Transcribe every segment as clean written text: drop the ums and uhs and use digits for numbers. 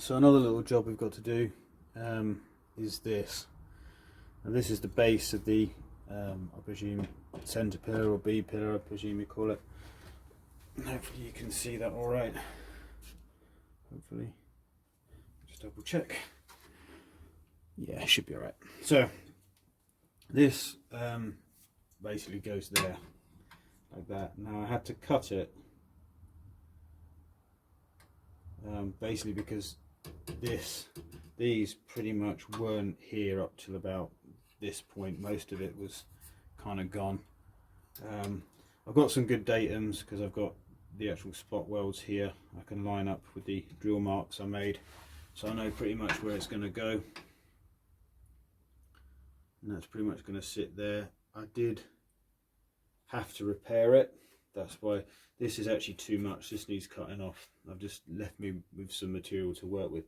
So another little job we've got to do is this. Now this is the base of the, I presume, centre pillar or B pillar, I presume you call it. Hopefully you can see that all right. Hopefully, just double check. Yeah, it should be all right. So this basically goes there like that. Now I had to cut it basically because these pretty much weren't here up till about this point. Most of it was kind of gone. I've got some good datums because I've got the actual spot welds here. I can line up with the drill marks I made, so I know pretty much where it's going to go, and that's pretty much going to sit there. I did have to repair it, that's why this is actually too much. This needs cutting off. I've just left me with some material to work with.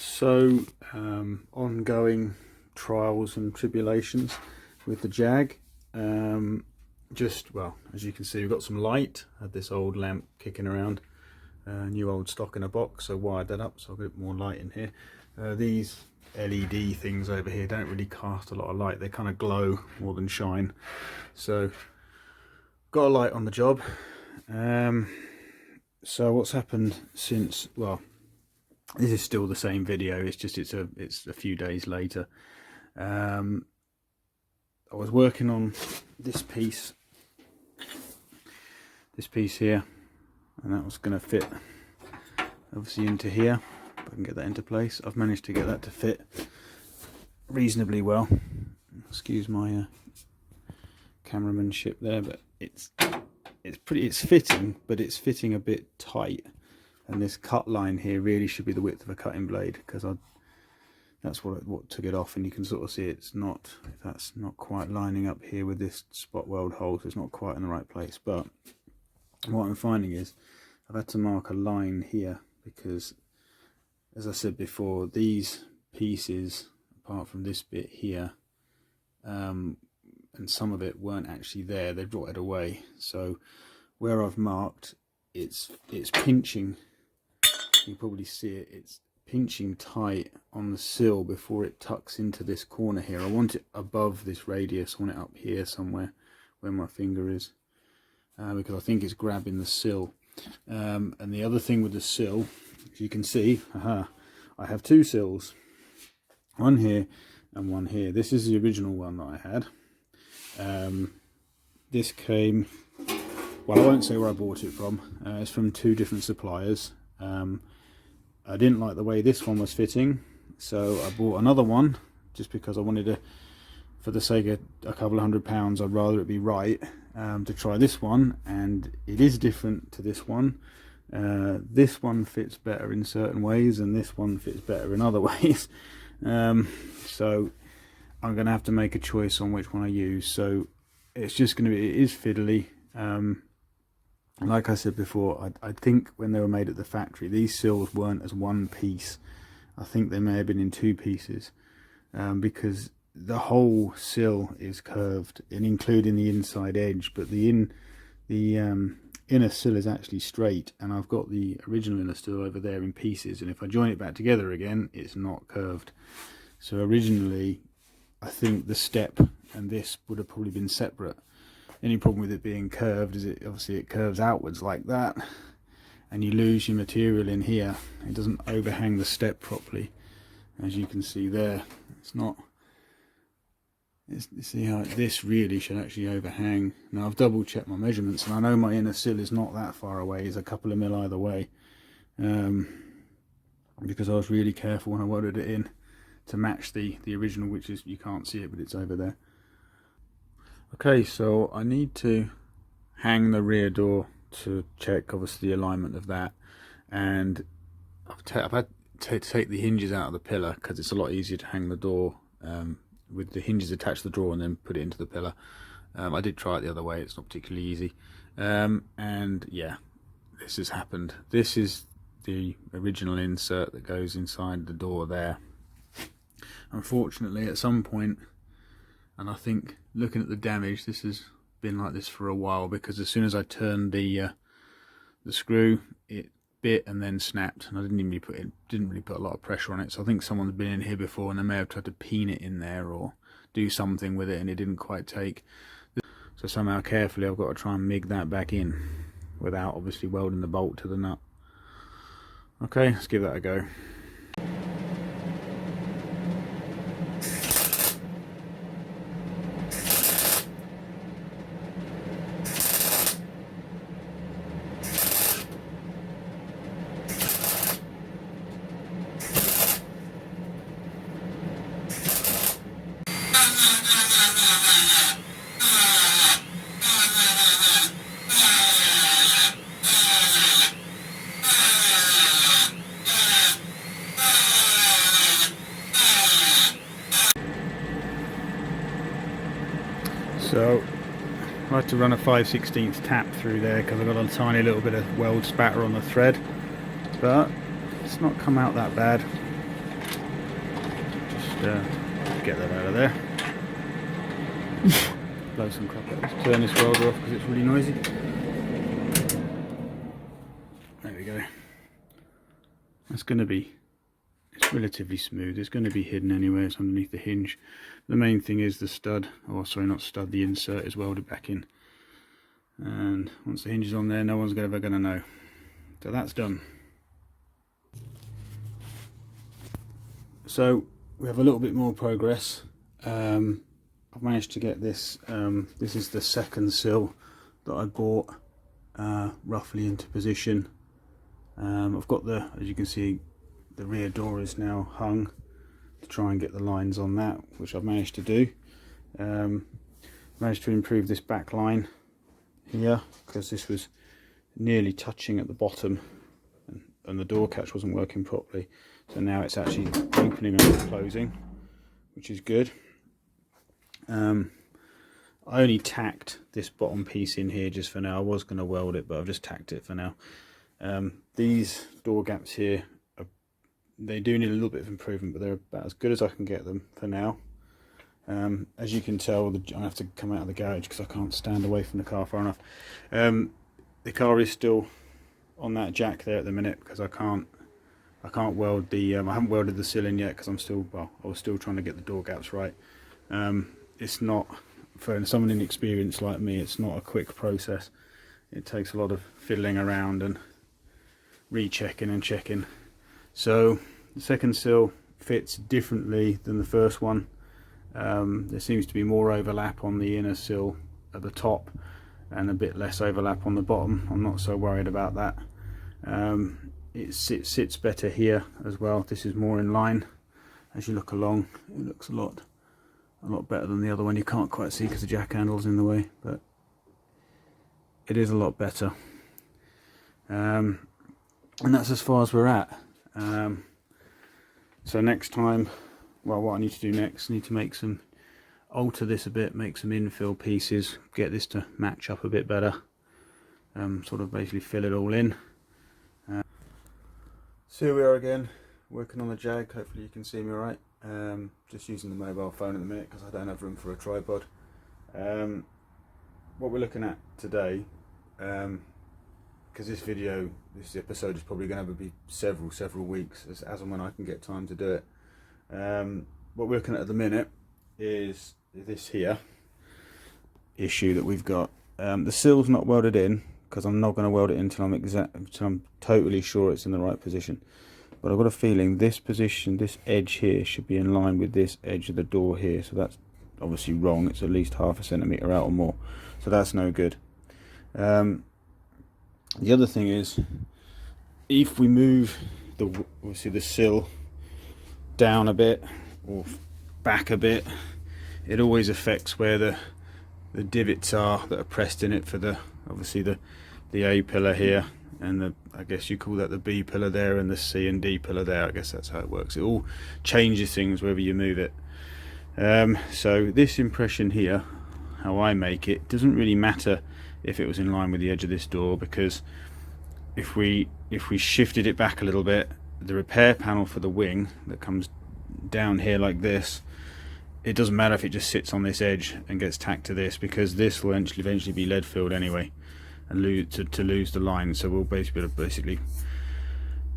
So ongoing trials and tribulations with the Jag. Just, well, as you can see, we've got some light. I had this old lamp kicking around, new old stock in a box, so wired that up so I've got more light in here. These LED things over here don't really cast a lot of light, they kind of glow more than shine. So got a light on the job. So what's happened since, well, this is still the same video, it's just it's a few days later. I was working on this piece here, and that was going to fit obviously into here. If I can get that into place, I've managed to get that to fit reasonably well. Excuse my cameramanship there, but it's fitting, but it's fitting a bit tight. And this cut line here really should be the width of a cutting blade, because that's what took it off. And you can sort of see it's not, that's not quite lining up here with this spot weld hole, so it's not quite in the right place. But what I'm finding is I've had to mark a line here because, as I said before, these pieces, apart from this bit here, and some of it weren't actually there, they've rotted away. So where I've marked, it's pinching. You can probably see it, it's pinching tight on the sill before it tucks into this corner here. I want it above this radius, I want it up here somewhere where my finger is, because I think it's grabbing the sill. And the other thing with the sill, as you can see, I have two sills, one here and one here. This is the original one that I had. This came, well, I won't say where I bought it from. It's from two different suppliers. I didn't like the way this one was fitting, so I bought another one just because I wanted to, for the sake of a couple of £100, I'd rather it be right, to try this one. And it is different to this one. This one fits better in certain ways and this one fits better in other ways. So I'm going to have to make a choice on which one I use. So it's just going to be, it is fiddly. Like I said before, I think when they were made at the factory, these sills weren't as one piece. I think they may have been in two pieces, because the whole sill is curved, and including the inside edge, but the inner sill is actually straight, and I've got the original inner sill over there in pieces, and if I join it back together again, it's not curved. So originally I think the step and this would have probably been separate. Any problem with it being curved is it obviously it curves outwards like that, and you lose your material in here. It doesn't overhang the step properly, as you can see there. It's not. See how this really should actually overhang. Now I've double checked my measurements, and I know my inner sill is not that far away. It's a couple of mil either way, because I was really careful when I welded it in to match the original, which is, you can't see it, but it's over there. Okay, so I need to hang the rear door to check obviously the alignment of that, and I've had to take the hinges out of the pillar because it's a lot easier to hang the door with the hinges attached to the drawer and then put it into the pillar. I did try it the other way, it's not particularly easy, and yeah, this has happened. This is the original insert that goes inside the door there. Unfortunately, at some point, and I think looking at the damage, this has been like this for a while, because as soon as I turned the screw, it bit and then snapped, and I didn't really put a lot of pressure on it. So I think someone's been in here before and they may have tried to peen it in there or do something with it, and it didn't quite take. So somehow carefully I've got to try and MIG that back in without obviously welding the bolt to the nut. Okay, let's give that a go. So I had to run a 5/16 tap through there because I got a tiny little bit of weld spatter on the thread, but it's not come out that bad. Just get that out of there. Blow some crap out. Let's turn this welder off because it's really noisy. There we go. That's going to be, it's relatively smooth. It's going to be hidden anyway. It's underneath the hinge. The main thing is the stud, or sorry, not stud, the insert is welded back in. And once the hinge is on there, no one's ever going to know. So that's done. So we have a little bit more progress. I've managed to get this. This is the second sill that I bought roughly into position. I've got the, as you can see, the rear door is now hung to try and get the lines on that, which I've managed to do. Managed to improve this back line here because this was nearly touching at the bottom and the door catch wasn't working properly. So now it's actually opening and closing, which is good. I only tacked this bottom piece in here just for now. I was going to weld it, but I've just tacked it for now. These door gaps here, they do need a little bit of improvement, but they're about as good as I can get them for now. As you can tell, I have to come out of the garage because I can't stand away from the car far enough. The car is still on that jack there at the minute because I can't weld the. I haven't welded the sill in yet because I was still trying to get the door gaps right. It's not, for someone inexperienced like me, it's not a quick process. It takes a lot of fiddling around and rechecking and checking. So the second sill fits differently than the first one. There seems to be more overlap on the inner sill at the top and a bit less overlap on the bottom. I'm not so worried about that. It sits better here as well. This is more in line as you look along. It looks a lot better than the other one. You can't quite see because the jack handle's in the way, but it is a lot better. And that's as far as we're at. So next time, well, what I need to do next, I need to alter this a bit, make some infill pieces, get this to match up a bit better, sort of basically fill it all in. So here we are again, working on the Jag. Hopefully you can see me alright. Just using the mobile phone at the minute because I don't have room for a tripod. What we're looking at today, because this episode is probably going to be several weeks as and when I can get time to do it. What we're looking at the minute is this here issue that we've got. The sill's not welded in because I'm not going to weld it in until I'm totally sure it's in the right position. But I've got a feeling this position, this edge here, should be in line with this edge of the door here. So that's obviously wrong. It's at least ½ centimetre out or more. So that's no good. The other thing is, if we move obviously the sill down a bit or back a bit, it always affects where the divots are that are pressed in it for obviously the A pillar here, and I guess you call that the B pillar there, and the C and D pillar there. I guess that's how it works. It all changes things wherever you move it. So this impression here, how I make it, doesn't really matter if it was in line with the edge of this door, because if we shifted it back a little bit, the repair panel for the wing that comes down here like this, it doesn't matter if it just sits on this edge and gets tacked to this, because this will eventually be lead filled anyway and lose the line. So we'll basically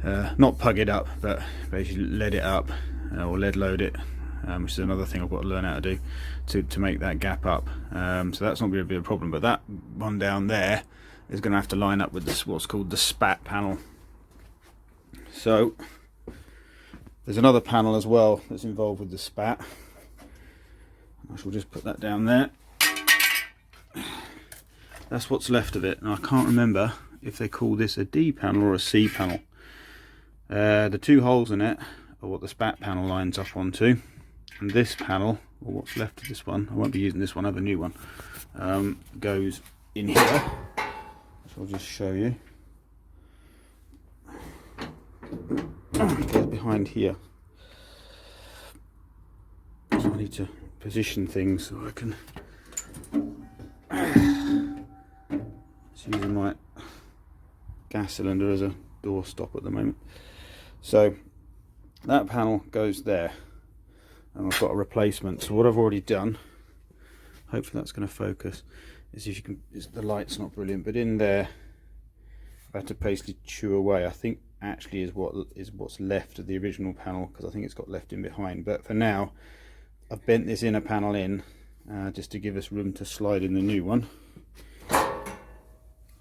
not pug it up, but basically lead it up or lead load it, which is another thing I've got to learn how to do to make that gap up. So that's not going to be a problem, but that one down there is going to have to line up with what's called the spat panel. So there's another panel as well that's involved with the spat. I shall just put that down there. That's what's left of it, and I can't remember if they call this a D panel or a C panel. The two holes in it are what the spat panel lines up onto, and this panel, or what's left of this one, I won't be using this one, I have a new one, goes in here. So I'll just show you. It goes behind here. So I need to position things so I can. Just using my gas cylinder as a door stop at the moment. So that panel goes there, and I've got a replacement. So what I've already done, hopefully that's going to focus, is if you can, the light's not brilliant, but in there I've had to basically chew away. I think actually is what's left of the original panel, because I think it's got left in behind. But for now, I've bent this inner panel in just to give us room to slide in the new one.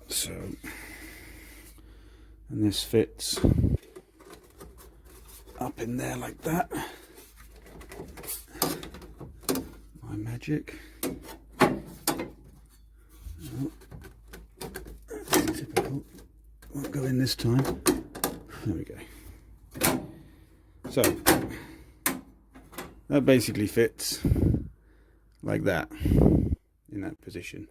So, and this fits up in there like that. My magic. Oh, typical. Won't go in this time. There we go. So that basically fits like that in that position.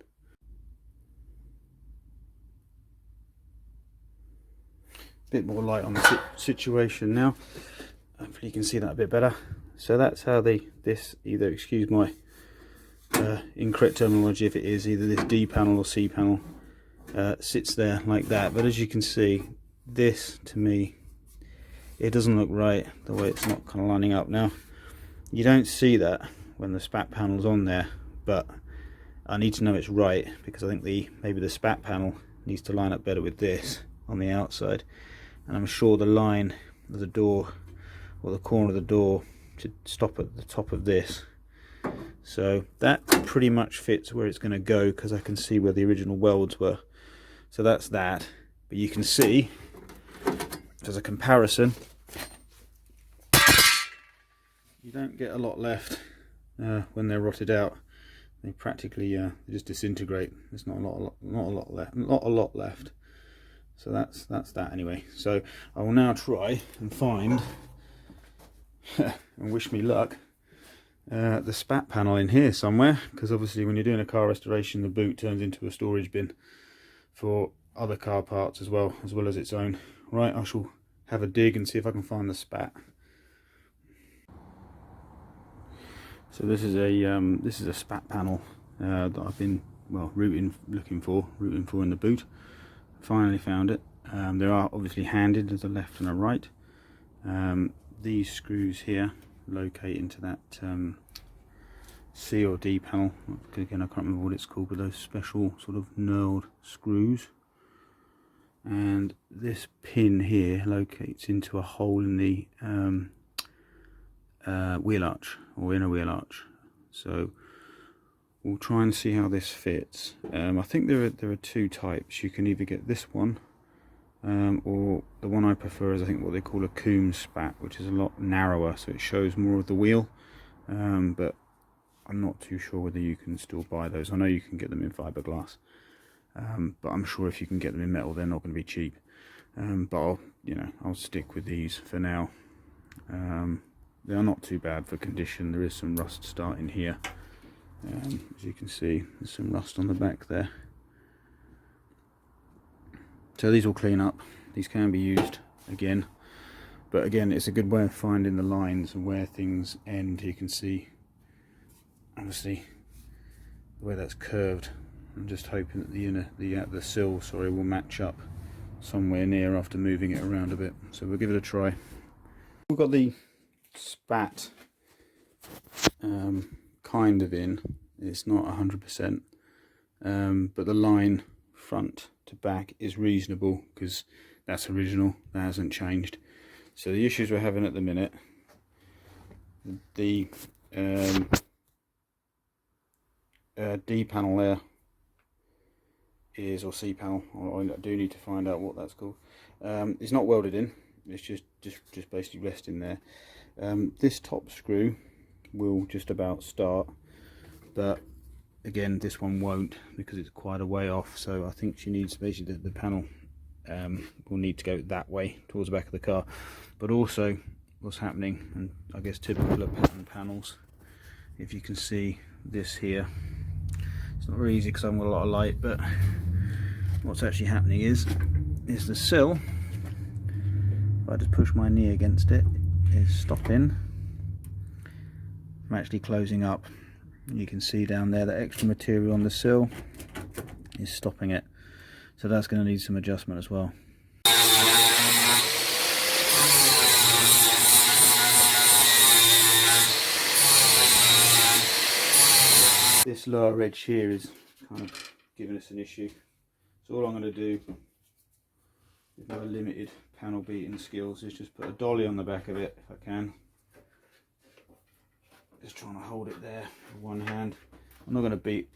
Bit more light on the situation now. Hopefully you can see that a bit better. So that's how this either, excuse my incorrect terminology, if it is either this D panel or C panel, sits there like that. But as you can see, this to me, it doesn't look right the way it's not kind of lining up. Now you don't see that when the spat panel's on there, but I need to know it's right, because I think maybe the spat panel needs to line up better with this on the outside, and I'm sure the line of the door or the corner of the door should stop at the top of this. So that pretty much fits where it's going to go, because I can see where the original welds were. So that's that. But you can see, as a comparison, you don't get a lot left when they're rotted out. They practically they just disintegrate. There's not a lot left. So that's that anyway. So I will now try and find and wish me luck the spat panel in here somewhere, because obviously when you're doing a car restoration, the boot turns into a storage bin for other car parts as well as its own. Right, I shall have a dig and see if I can find the spat. So this is a spat panel that I've been looking for in the boot. Finally found it. There are obviously handed, there's a left and a right. These screws here locate into that C or D panel. Again, I can't remember what it's called, but those special sort of knurled screws. and this pin here locates into a hole in the wheel arch, or inner wheel arch. So we'll try and see how this fits. I think there are two types. You can either get this one, or the one I prefer is I think what they call a Coombs spat, which is a lot narrower, so it shows more of the wheel. But I'm not too sure whether you can still buy those. I know you can get them in fiberglass, but I'm sure if you can get them in metal, they're not going to be cheap. But I'll stick with these for now. They are not too bad for condition. There is some rust starting here. As you can see, there's some rust on the back there. So these will clean up. These can be used again, but again, it's a good way of finding the lines and where things end. You can see, obviously, the way that's curved. I'm just hoping that the sill, will match up somewhere near after moving it around a bit. So we'll give it a try. We've got the spat kind of in. It's not 100%, but the line front to back is reasonable because that's original, that hasn't changed. So the issues we're having at the minute, the D panel there is, or C panel, I do need to find out what that's called. It's not welded in, it's just basically resting there. This top screw will just about start, but again this one won't because it's quite a way off, so I think she needs basically the panel will need to go that way towards the back of the car. But also what's happening, and I guess typical of pattern panels, if you can see this here, it's not very easy because I've got a lot of light, but what's actually happening is the sill, if I just push my knee against it, is stopping. I'm actually closing up. You can see down there that extra material on the sill is stopping it, so that's going to need some adjustment as well. This lower edge here is kind of giving us an issue, so all I'm going to do with my limited panel beating skills is just put a dolly on the back of it if I can. Just trying to hold it there with one hand. I'm not going to beat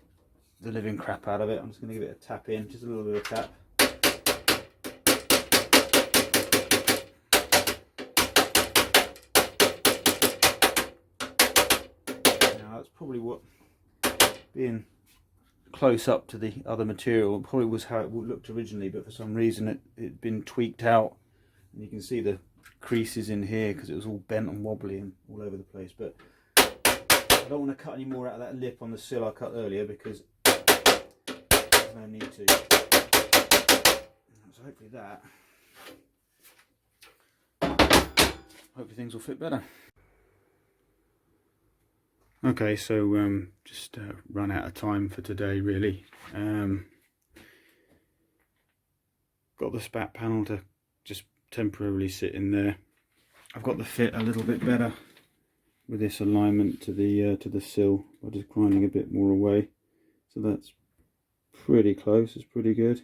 the living crap out of it. I'm just going to give it a tap in, just a little bit of tap. Now that's probably what, being close up to the other material, probably was how it looked originally, but for some reason it'd been tweaked out. And you can see the creases in here because it was all bent and wobbly and all over the place. But I don't want to cut any more out of that lip on the sill I cut earlier because there's no need to. So hopefully things will fit better. Okay, so just run out of time for today really. Got the spat panel to just temporarily sit in there. I've got the fit a little bit better with this alignment to the sill by just grinding a bit more away, so that's pretty close. It's pretty good.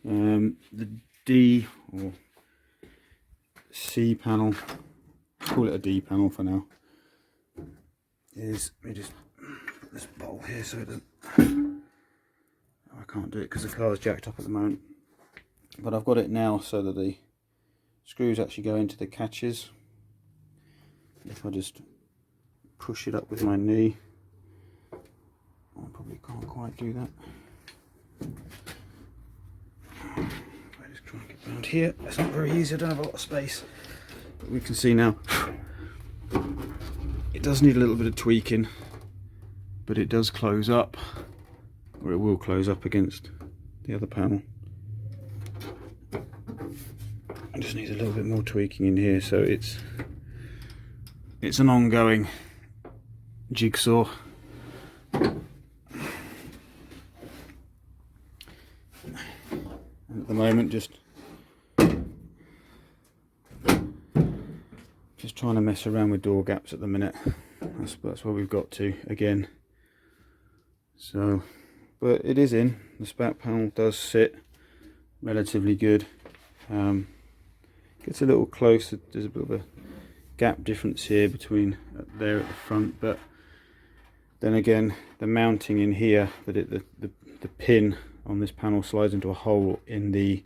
The D or C panel, call it a D panel for now, is, let me just put this bowl here so that I can't do it because the car is jacked up at the moment, but I've got it now so that the screws actually go into the catches. If I just push it up with my knee, I probably can't quite do that. If I just try and get around here, it's not very easy, I don't have a lot of space. But we can see now, it does need a little bit of tweaking, but it does close up, or it will close up against the other panel. It just needs a little bit more tweaking in here, so it's an ongoing jigsaw. And at the moment, just trying to mess around with door gaps at the minute. That's what we've got to again. So, but it is in. The spat panel does sit. relatively good. Gets a little closer, there's a bit of a gap difference here between there at the front, but then again the mounting in here, that the pin on this panel slides into a hole in the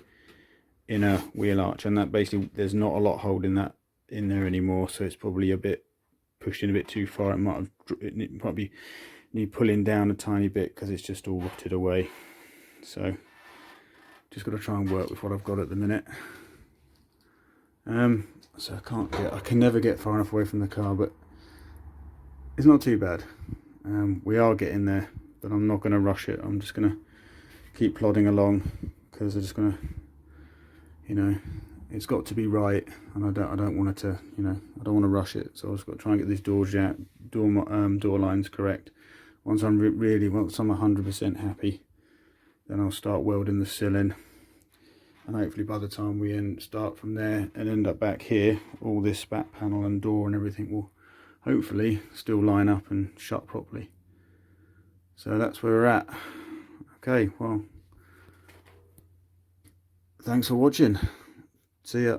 inner wheel arch, and that basically there's not a lot holding that in there anymore, so it's probably a bit pushed in a bit too far. It probably need pulling down a tiny bit because it's just all rotted away. So just got to try and work with what I've got at the minute. So I can never get far enough away from the car, but it's not too bad. We are getting there, but I'm not going to rush it. I'm just going to keep plodding along, because I'm just going to, you know, it's got to be right, and I don't want it to, you know, I don't want to rush it. So I've just got to try and get these door lines correct. Once I'm once I'm 100% happy, then I'll start welding the sill in, and hopefully by the time we start from there and end up back here, all this back panel and door and everything will hopefully still line up and shut properly. So that's where we're at. Okay, well, thanks for watching. See ya.